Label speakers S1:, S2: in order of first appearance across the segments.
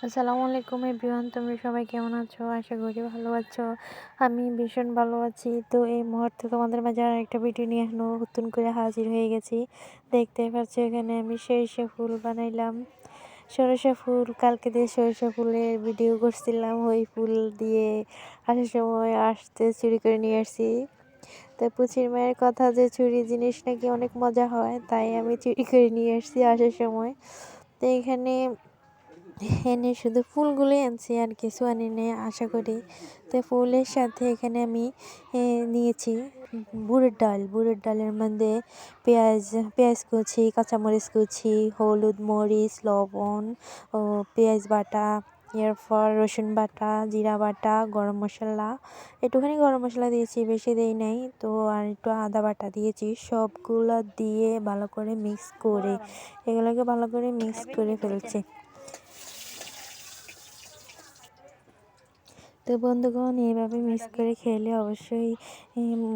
S1: আসসালামু আলাইকুম এভরিওয়ান, তোমরা সবাই কেমন আছো? আশা করি ভালো আছো। আমি ভীষণ ভালো আছি। তো এই মুহূর্তে তোমাদের মাঝে আর একটা ভিডিও নিয়ে নতুন করে হাজির হয়ে গেছি। দেখতে পাচ্ছ এখানে আমি সরিষা ফুল বানাইলাম। সরিষা ফুল কালকে দিয়ে সরিষা ফুলের ভিডিও করছিলাম। ওই ফুল দিয়ে আসার সময় চুরি করে নিয়ে আসছি। তো পুচির মায়ের কথা যে চুরি জিনিস নাকি অনেক মজা হয়, তাই আমি চুরি করে নিয়ে আসছি আসার সময়। তো এখানে এনে শুধু ফুলগুলোই আনছি, আর কিছু আনি নে আশা করি। তো ফুলের সাথে এখানে আমি নিয়েছি বুড়ের ডালের মধ্যে পেঁয়াজ কুচি, কাঁচামরিচ কুচি, হলুদ, মরিচ, লবণ ও পেঁয়াজ বাটা, এরপর রসুন বাটা, জিরা বাটা, গরম মশলা, একটুখানি গরম মশলা দিয়েছি, বেশি দেই নাই। তো আর একটু আদা বাটা দিয়েছি। সবগুলো দিয়ে ভালো করে মিক্স করে এগুলোকে ভালো করে মিক্স করে ফেলছি। তো বন্ধুগণ, এইভাবে মিক্স করে খেলে অবশ্যই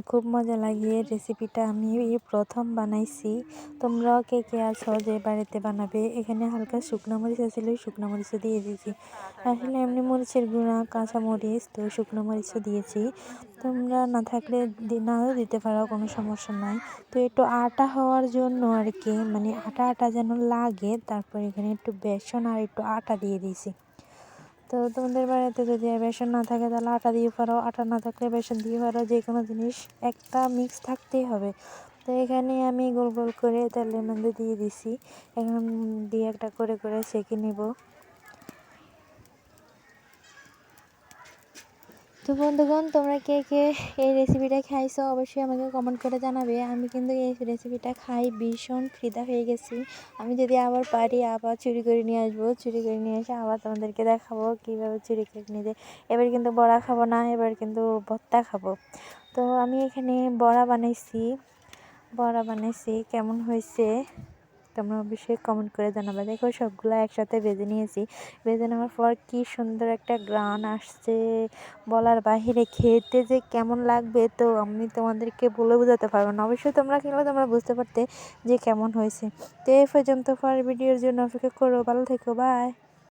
S1: খুব মজা লাগে। রেসিপিটা আমি প্রথম বানাইছি। তোমরাও কে কে আছো যে বাড়িতে বানাবে? এখানে হালকা শুকনো মরিচ আছিল, শুকনো মরিচও দিয়ে দিয়েছি। আসলে এমনি মরিচের গুঁড়া, কাঁচা মরিচ, তো শুকনো মরিচও দিয়েছি। তোমরা না থাকলে নাও দিতে পারো, কোনো সমস্যা নাই। তো একটু আটা হওয়ার জন্য আর কি, মানে আটা আটা যেন লাগে, তারপর এখানে একটু বেসন আর একটু আটা দিয়ে দিয়েছি। তো তোমাদের বাড়িতে যদি বেসন না থাকে তাহলে আটা দিয়ে পারো, আটা না থাকলে বেসন দিয়ে পারো, যে কোনো জিনিস একটা মিক্স থাকতেই হবে। তো এখানে আমি গোল গোল করে তেলের মধ্যে দিয়ে দিছি। এখন দিয়ে একটা করে করে সেঁকে নিব। তো বন্ধুগণ, তোমরা কে কে এই রেসিপিটা খাইছো অবশ্যই আমাকে কমেন্ট করে জানাবে। আমি কিন্তু এই রেসিপিটা খাই ভীষণ খিদা হয়ে গেছি। আমি যদি আবার পারি আবার চুরি করে নিয়ে আসবো, চুরি করে নিয়ে এসে আবার তোমাদেরকে দেখাবো কীভাবে চুরি করে নিয়ে যায়। এবার কিন্তু বড়া খাবো না, এবার কিন্তু ভর্তা খাবো। তো আমি এখানে বড়া বানাইছি কেমন হয়েছে তোমরা অবশ্যই কমেন্ট করে জানাবে। দেখো সবগুলো একসাথে ভেজে নিয়েছি। ভেজে নেওয়ার পর কি সুন্দর একটা গ্রান আসছে, বলার বাহিরে। খেতে যে কেমন লাগবে তো আমি তোমাদেরকে বলে বোঝাতে পারবো না। অবশ্যই তোমরা খেলে তোমরা বুঝতে পারতে যে কেমন হয়েছে। তো এই পর্যন্ত, পরের ভিডিওর জন্য অপেক্ষা করো। ভালো থেকো, বাই।